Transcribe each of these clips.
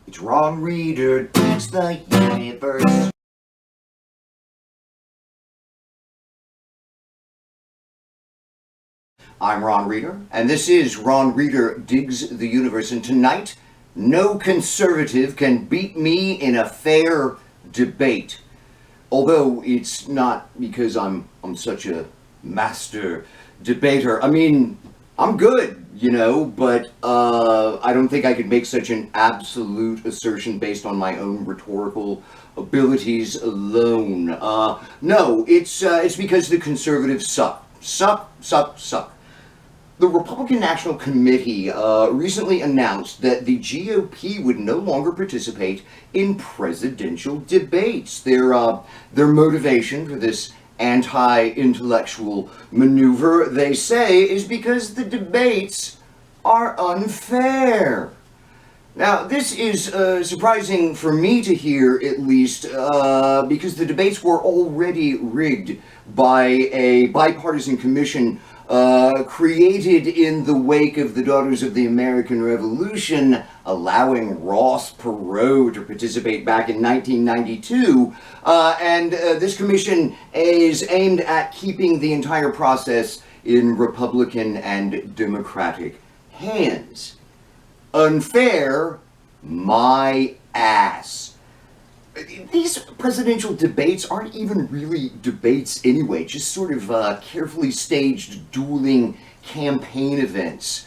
It's Ron Reader Digs the Universe. I'm Ron Reader, and this is Ron Reader Digs the Universe. And tonight, no conservative can beat me in a fair debate. Although it's not because I'm such a master debater. I mean, I'm good, but I don't think I could make such an absolute assertion based on my own rhetorical abilities alone. No, it's because the conservatives suck. Suck. The Republican National Committee recently announced that the GOP would no longer participate in presidential debates. Their motivation for this anti-intellectual maneuver, they say, is because the debates are unfair. Now, this is surprising for me to hear, at least, because the debates were already rigged by a bipartisan commission created in the wake of the Daughters of the American Revolution, allowing Ross Perot to participate back in 1992. And this commission is aimed at keeping the entire process in Republican and Democratic hands. Unfair, my ass. These presidential debates aren't even really debates anyway, just sort of carefully staged dueling campaign events.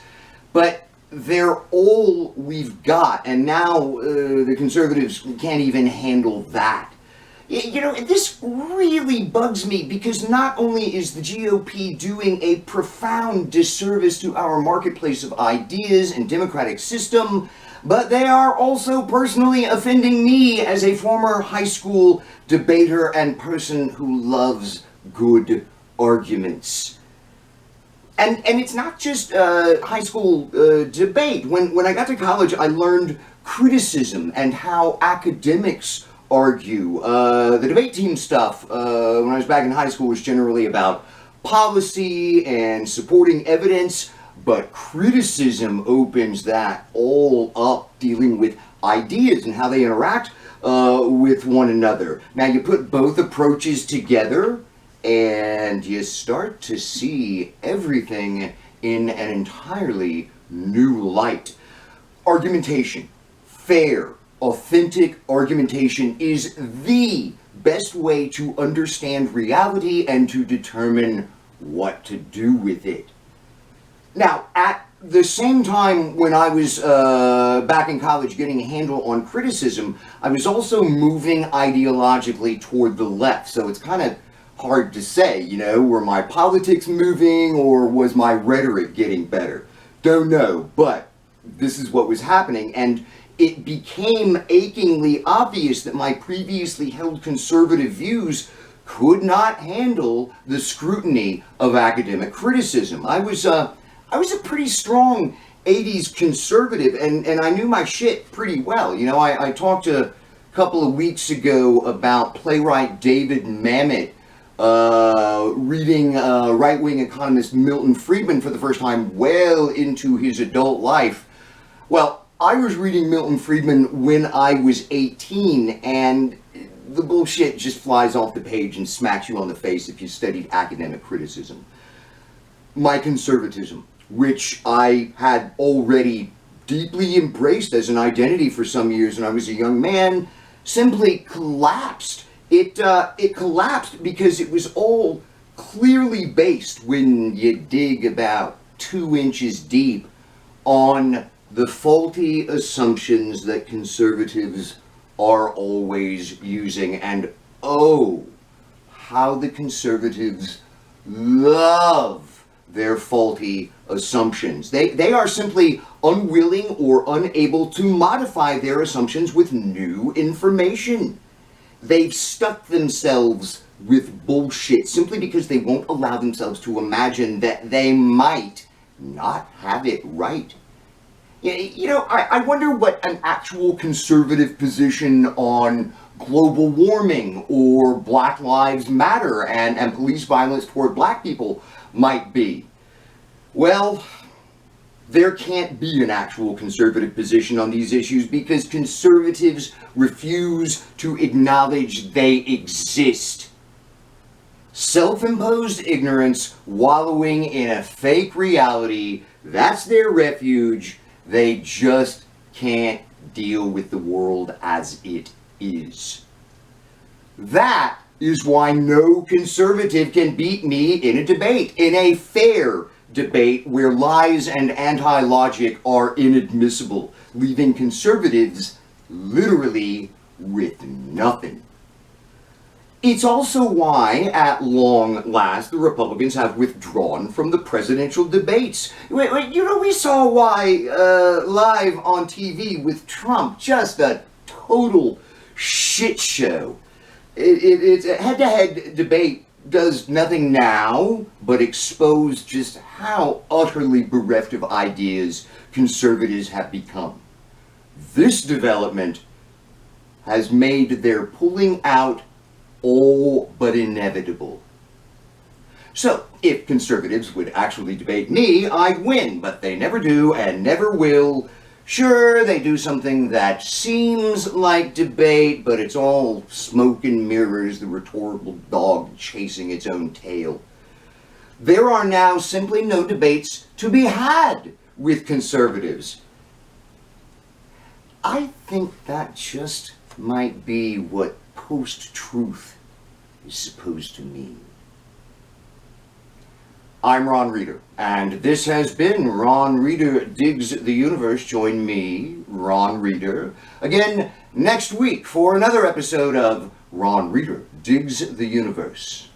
But they're all we've got, and now the conservatives can't even handle that. This really bugs me because not only is the GOP doing a profound disservice to our marketplace of ideas and democratic system, but they are also personally offending me as a former high school debater and person who loves good arguments. And it's not just high school debate. When I got to college, I learned criticism and how academics argue. The debate team stuff when I was back in high school was generally about policy and supporting evidence, but criticism opens that all up, dealing with ideas and how they interact with one another. Now you put both approaches together and you start to see everything in an entirely new light. Argumentation, fair, authentic argumentation is the best way to understand reality and to determine what to do with it. Now, at the same time when I was back in college getting a handle on criticism, I was also moving ideologically toward the left. So it's kind of hard to say, were my politics moving or was my rhetoric getting better? Don't know, but this is what was happening. And it became achingly obvious that my previously held conservative views could not handle the scrutiny of academic criticism. I was a pretty strong 80s conservative, and I knew my shit pretty well. I talked a couple of weeks ago about playwright David Mamet reading right-wing economist Milton Friedman for the first time well into his adult life. Well, I was reading Milton Friedman when I was 18, and the bullshit just flies off the page and smacks you on the face if you studied academic criticism. My conservatism, which I had already deeply embraced as an identity for some years when I was a young man, simply collapsed. It collapsed because it was all clearly based, when you dig about 2 inches deep, on the faulty assumptions that conservatives are always using. And oh, how the conservatives love their faulty assumptions. They are simply unwilling or unable to modify their assumptions with new information. They've stuck themselves with bullshit simply because they won't allow themselves to imagine that they might not have it right. I wonder what an actual conservative position on global warming or Black Lives Matter and police violence toward black people might be. Well, There can't be an actual conservative position on these issues because conservatives refuse to acknowledge they exist. Self-imposed ignorance, wallowing in a fake reality, that's their refuge. They just can't deal with the world as it is. That is why no conservative can beat me in a debate, in a fair debate where lies and anti-logic are inadmissible, leaving conservatives literally with nothing. It's also why, at long last, the Republicans have withdrawn from the presidential debates. We saw why live on TV with Trump. Just a total shit show. It's a head-to-head debate does nothing now but expose just how utterly bereft of ideas conservatives have become. This development has made their pulling out all but inevitable. So, if conservatives would actually debate me, I'd win, but they never do and never will. Sure, they do something that seems like debate, but it's all smoke and mirrors, the rhetorical dog chasing its own tail. There are now simply no debates to be had with conservatives. I think that just might be what post-truth is supposed to mean. I'm Ron Reeder, and this has been Ron Reeder Digs the Universe. Join me, Ron Reeder, again next week for another episode of Ron Reeder Digs the Universe.